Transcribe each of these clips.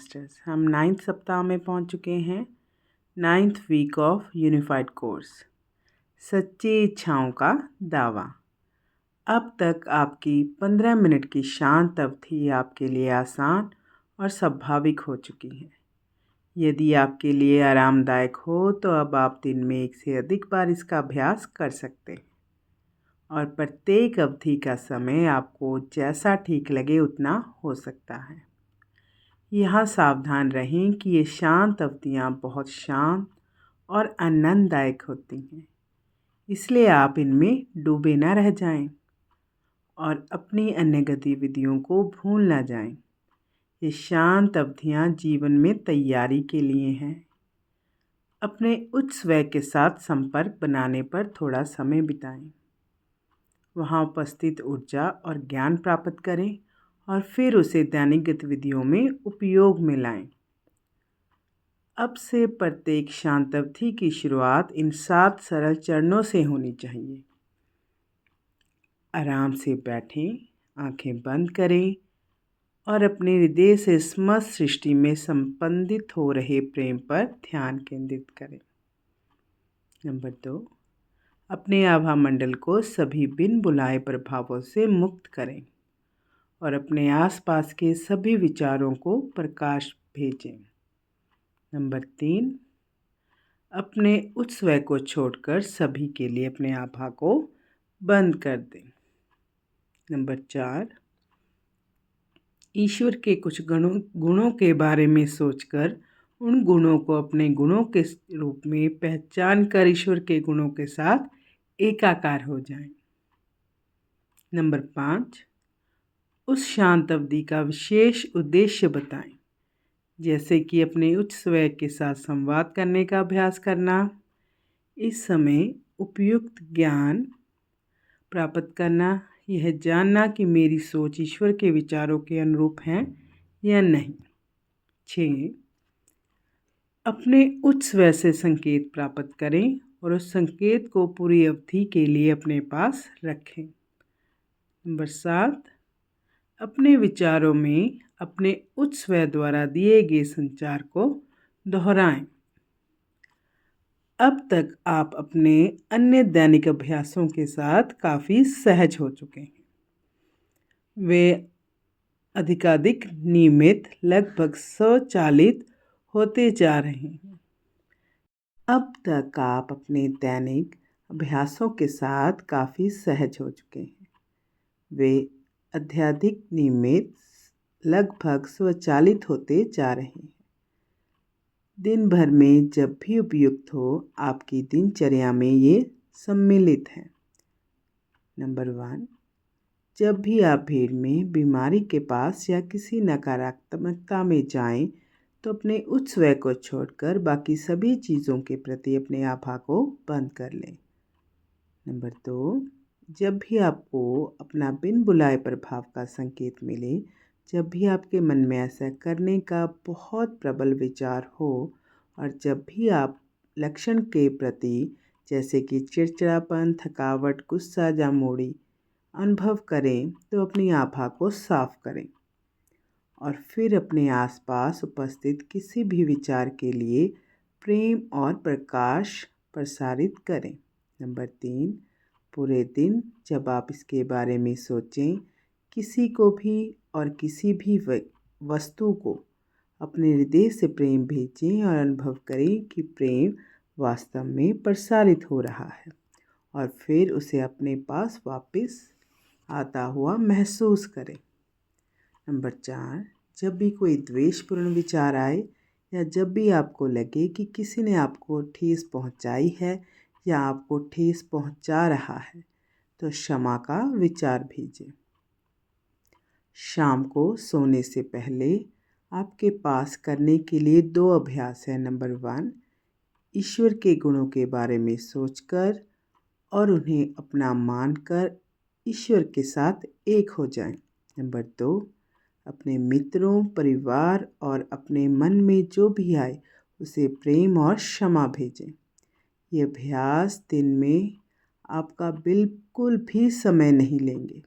Masters. हम 9th सप्ताह में पहुंच चुके हैं। 9th week of unified course, सच्ची इच्छाओं का दावा। अब तक आपकी 15 मिनट की शांत अवधि आपके लिए आसान और स्वाभाविक हो चुकी है। यदि आपके लिए आरामदायक हो तो अब आप दिन में 1 से अधिक बार इसका अभ्यास कर सकते हैं और प्रत्येक अवधि का समय आपको जैसा ठीक लगे उतना हो सकता है। यहाँ सावधान रहें कि ये शांत अवधियाँ बहुत शांत और आनंददायक होती हैं, इसलिए आप इनमें डूबे ना रह जाएं और अपनी अन्य गतिविधियों को भूल ना जाएं। ये शांत अवधियाँ जीवन में तैयारी के लिए हैं। अपने उच्च स्व के साथ संपर्क बनाने पर थोड़ा समय बिताएं। वहाँ उपस्थित ऊर्जा और ज्ञान प्राप्त करें और फिर उसे दैनिक गतिविधियों में उपयोग में लाएं। अब से प्रत्येक शांत अवधि की शुरुआत इन 7 सरल चरणों से होनी चाहिए। आराम से बैठें, आंखें बंद करें और अपने हृदय से समस्त सृष्टि में संपंदित हो रहे प्रेम पर ध्यान केंद्रित करें। नंबर 2, अपने आभा मंडल को सभी बिन बुलाए प्रभावों से मुक्त करें और अपने आसपास के सभी विचारों को प्रकाश भेजें। नंबर 3, अपने उच्च स्व को छोड़कर सभी के लिए अपने आभा को बंद कर दें। नंबर 4, ईश्वर के कुछ गुणों के बारे में सोचकर उन गुणों को अपने गुणों के रूप में पहचान कर ईश्वर के गुणों के साथ एकाकार हो जाएं। नंबर 5, उस शांत अवधि का विशेष उद्देश्य बताएं, जैसे कि अपने उच्च स्व के साथ संवाद करने का अभ्यास करना, इस समय उपयुक्त ज्ञान प्राप्त करना, यह जानना कि मेरी सोच ईश्वर के विचारों के अनुरूप है या नहीं। 6, अपने उच्च स्व से संकेत प्राप्त करें और उस संकेत को पूरी अवधि के लिए अपने पास रखें। नंबर 7, अपने विचारों में अपने उच्च स्व द्वारा दिए गए संचार को दोहराएं। अब तक आप अपने अन्य दैनिक अभ्यासों के साथ काफ़ी सहज हो चुके हैं। वे अधिकाधिक नियमित, लगभग स्वचालित होते जा रहे हैं। अब तक आप अपने दैनिक अभ्यासों के साथ काफ़ी सहज हो चुके हैं। वे अत्यधिक नियमित, लगभग स्वचालित होते जा रहे हैं। दिन भर में जब भी उपयुक्त हो, आपकी दिनचर्या में ये सम्मिलित है। नंबर 1, जब भी आप भीड़ में, बीमारी के पास या किसी नकारात्मकता में जाएं, तो अपने उच्च स्व को छोड़कर बाकी सभी चीज़ों के प्रति अपने आभा को बंद कर लें। नंबर 2, जब भी आपको अपना बिन बुलाए प्रभाव का संकेत मिले, जब भी आपके मन में ऐसा करने का बहुत प्रबल विचार हो और जब भी आप लक्षण के प्रति जैसे कि चिड़चिड़ापन, थकावट, गुस्सा या मूढ़ी अनुभव करें, तो अपनी आभा को साफ करें और फिर अपने आसपास उपस्थित किसी भी विचार के लिए प्रेम और प्रकाश प्रसारित करें। नंबर 3, पूरे दिन जब आप इसके बारे में सोचें, किसी को भी और किसी भी वस्तु को अपने हृदय से प्रेम भेजें और अनुभव करें कि प्रेम वास्तव में प्रसारित हो रहा है और फिर उसे अपने पास वापस आता हुआ महसूस करें। नंबर 4, जब भी कोई द्वेषपूर्ण विचार आए या जब भी आपको लगे कि किसी ने आपको ठेस पहुंचाई है या आपको ठेस पहुंचा रहा है, तो क्षमा का विचार भेजें। शाम को सोने से पहले आपके पास करने के लिए 2 अभ्यास हैं। नंबर 1, ईश्वर के गुणों के बारे में सोचकर और उन्हें अपना मानकर ईश्वर के साथ एक हो जाएं। नंबर 2, अपने मित्रों, परिवार और अपने मन में जो भी आए उसे प्रेम और क्षमा भेजें। ये अभ्यास दिन में आपका बिल्कुल भी समय नहीं लेंगे।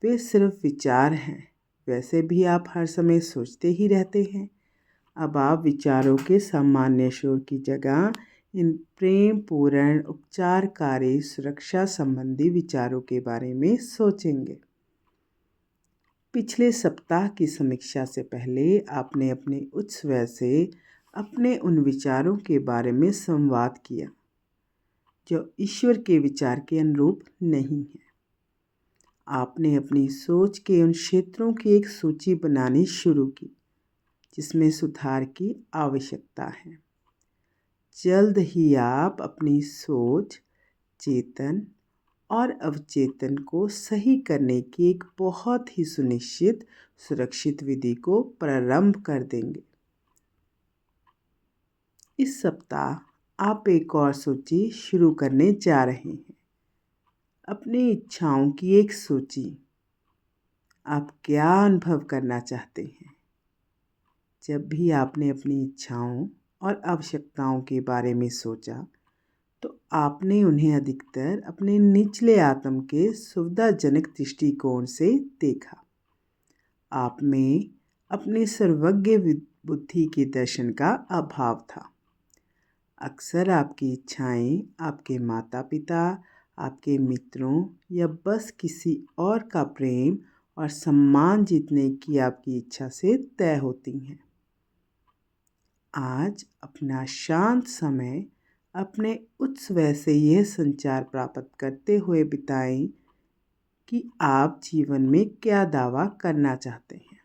वे सिर्फ विचार हैं। वैसे भी आप हर समय सोचते ही रहते हैं। अब आप विचारों के सामान्य शोर की जगह इन प्रेमपूर्ण उपचारकारी सुरक्षा संबंधी विचारों के बारे में सोचेंगे। पिछले सप्ताह की समीक्षा से पहले आपने अपने उच्च स्वर से अपने उन विचारों के बारे में संवाद किया जो ईश्वर के विचार के अनुरूप नहीं है। आपने अपनी सोच के उन क्षेत्रों की एक सूची बनानी शुरू की जिसमें सुधार की आवश्यकता है। जल्द ही आप अपनी सोच, चेतन और अवचेतन को सही करने की एक बहुत ही सुनिश्चित सुरक्षित विधि को प्रारंभ कर देंगे। इस सप्ताह आप एक और सूची शुरू करने जा रहे हैं, अपनी इच्छाओं की एक सूची। आप क्या अनुभव करना चाहते हैं? जब भी आपने अपनी इच्छाओं और आवश्यकताओं के बारे में सोचा तो आपने उन्हें अधिकतर अपने निचले आत्म के सुविधाजनक दृष्टिकोण से देखा। आप में अपनी सर्वज्ञ बुद्धि के दर्शन का अभाव था। अक्सर आपकी इच्छाएं आपके माता पिता, आपके मित्रों या बस किसी और का प्रेम और सम्मान जीतने की आपकी इच्छा से तय होती हैं। आज अपना शांत समय अपने उच्च स्वर से यह संचार प्राप्त करते हुए बिताएं कि आप जीवन में क्या दावा करना चाहते हैं।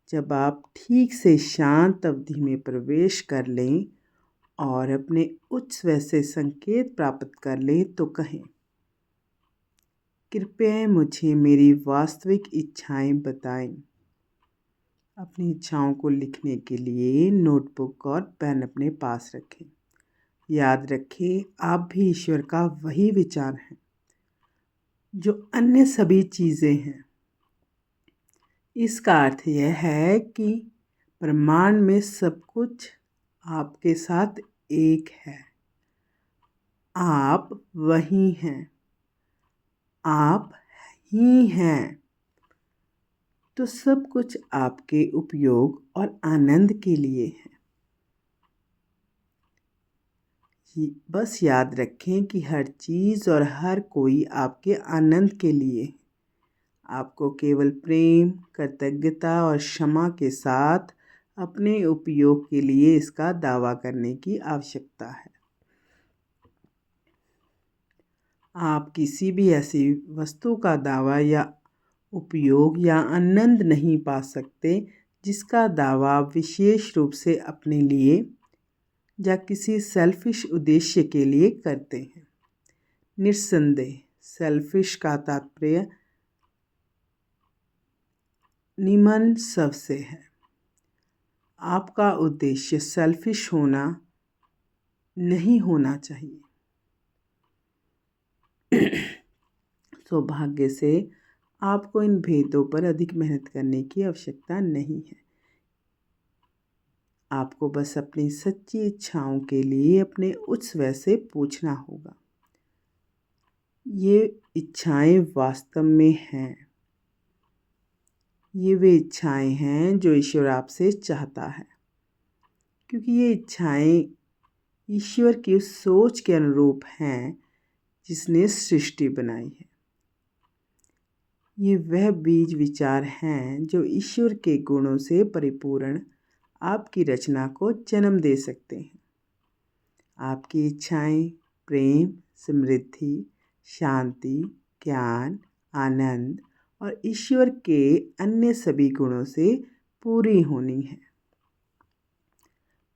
जब आप ठीक से शांत अवधि में प्रवेश कर लें और अपने उच्च स्वर से संकेत प्राप्त कर लें तो कहें, कृपया मुझे मेरी वास्तविक इच्छाएं बताएं। अपनी इच्छाओं को लिखने के लिए नोटबुक और पेन अपने पास रखें। याद रखें, आप भी ईश्वर का वही विचार हैं जो अन्य सभी चीज़ें हैं। इसका अर्थ यह है कि ब्रह्मांड में सब कुछ आपके साथ एक है। आप वही हैं, आप ही हैं। तो सब कुछ आपके उपयोग और आनंद के लिए है। बस याद रखें कि हर चीज़ और हर कोई आपके आनंद के लिए है। आपको केवल प्रेम, कृतज्ञता और क्षमा के साथ अपने उपयोग के लिए इसका दावा करने की आवश्यकता है। आप किसी भी ऐसी वस्तु का दावा या उपयोग या आनंद नहीं पा सकते जिसका दावा आप विशेष रूप से अपने लिए या किसी सेल्फिश उद्देश्य के लिए करते हैं। निस्संदेह सेल्फिश का तात्पर्य निम्न स्व से है। आपका उद्देश्य सेल्फिश होना नहीं होना चाहिए। सौभाग्य से आपको इन भेदों पर अधिक मेहनत करने की आवश्यकता नहीं है। आपको बस अपनी सच्ची इच्छाओं के लिए अपने उच्च स्वर से पूछना होगा। ये इच्छाएं वास्तव में हैं। ये वे इच्छाएं हैं जो ईश्वर आपसे चाहता है, क्योंकि ये इच्छाएं ईश्वर की उस सोच के अनुरूप हैं जिसने सृष्टि बनाई है। ये वह बीज विचार हैं जो ईश्वर के गुणों से परिपूर्ण आपकी रचना को जन्म दे सकते हैं। आपकी इच्छाएं प्रेम, समृद्धि, शांति, ज्ञान, आनंद और ईश्वर के अन्य सभी गुणों से पूरी होनी है।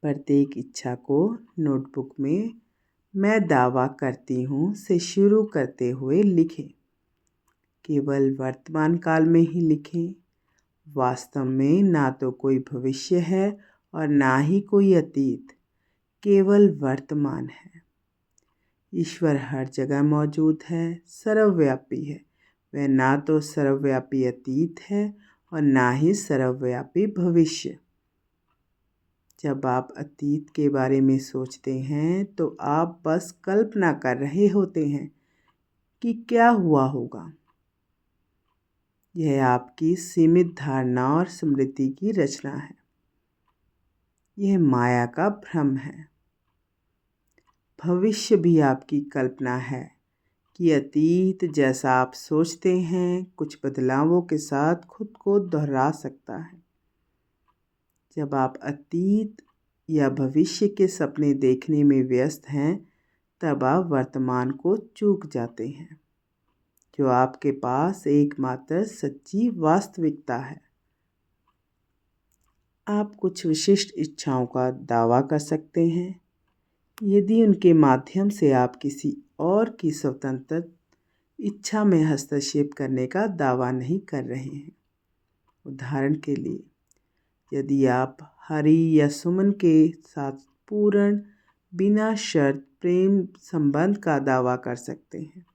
प्रत्येक इच्छा को नोटबुक में मैं दावा करती हूँ से शुरू करते हुए लिखें। केवल वर्तमान काल में ही लिखें। वास्तव में ना तो कोई भविष्य है और ना ही कोई अतीत, केवल वर्तमान है। ईश्वर हर जगह मौजूद है, सर्वव्यापी है। वह ना तो सर्वव्यापी अतीत है और ना ही सर्वव्यापी भविष्य। जब आप अतीत के बारे में सोचते हैं तो आप बस कल्पना कर रहे होते हैं कि क्या हुआ होगा। यह आपकी सीमित धारणा और स्मृति की रचना है। यह माया का भ्रम है। भविष्य भी आपकी कल्पना है कि अतीत जैसा आप सोचते हैं कुछ बदलावों के साथ खुद को दोहरा सकता है। जब आप अतीत या भविष्य के सपने देखने में व्यस्त हैं तब आप वर्तमान को चूक जाते हैं, जो आपके पास एकमात्र सच्ची वास्तविकता है। आप कुछ विशिष्ट इच्छाओं का दावा कर सकते हैं यदि उनके माध्यम से आप किसी और की स्वतंत्र इच्छा में हस्तक्षेप करने का दावा नहीं कर रहे हैं। उदाहरण के लिए, यदि आप हरि या सुमन के साथ पूर्ण बिना शर्त प्रेम संबंध का दावा कर सकते हैं,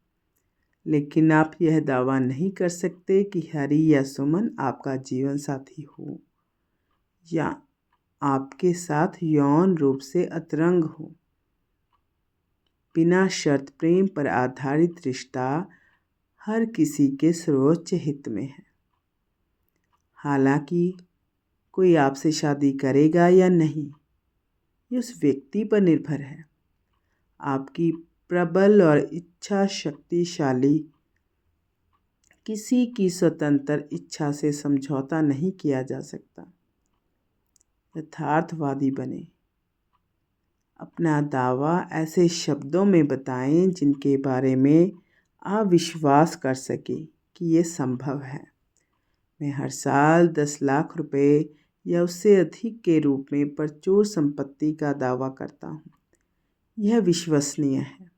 लेकिन आप यह दावा नहीं कर सकते कि हरि या सुमन आपका जीवन साथी हो या आपके साथ यौन रूप से अंतरंग हो। बिना शर्त प्रेम पर आधारित रिश्ता हर किसी के सर्वोच्च हित में है। हालांकि कोई आपसे शादी करेगा या नहीं, ये उस व्यक्ति पर निर्भर है। आपकी प्रबल और इच्छा शक्तिशाली किसी की स्वतंत्र इच्छा से समझौता नहीं किया जा सकता। यथार्थवादी बने। अपना दावा ऐसे शब्दों में बताएं जिनके बारे में आप विश्वास कर सकें कि ये संभव है। मैं हर साल 10 लाख रुपए या उससे अधिक के रूप में प्रचुर संपत्ति का दावा करता हूँ। यह विश्वसनीय है।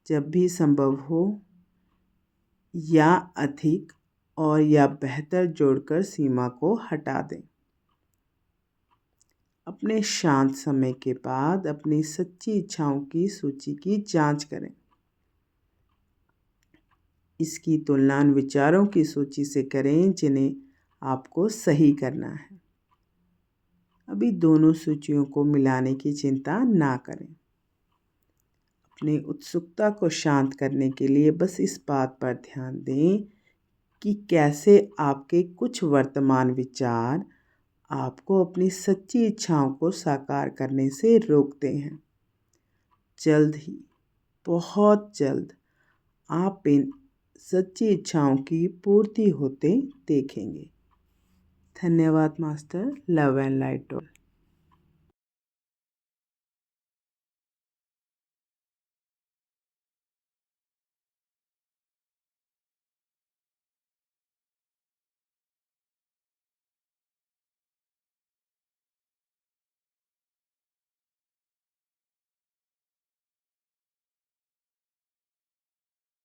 जब भी संभव हो या अधिक और या बेहतर जोड़कर सीमा को हटा दें। अपने शांत समय के बाद अपनी सच्ची इच्छाओं की सूची की जांच करें। इसकी तुलना उन विचारों की सूची से करें जिन्हें आपको सही करना है। अभी दोनों सूचियों को मिलाने की चिंता ना करें। अपनी उत्सुकता को शांत करने के लिए बस इस बात पर ध्यान दें कि कैसे आपके कुछ वर्तमान विचार आपको अपनी सच्ची इच्छाओं को साकार करने से रोकते हैं। जल्द ही, बहुत जल्द आप इन सच्ची इच्छाओं की पूर्ति होते देखेंगे। धन्यवाद मास्टर। Love and light.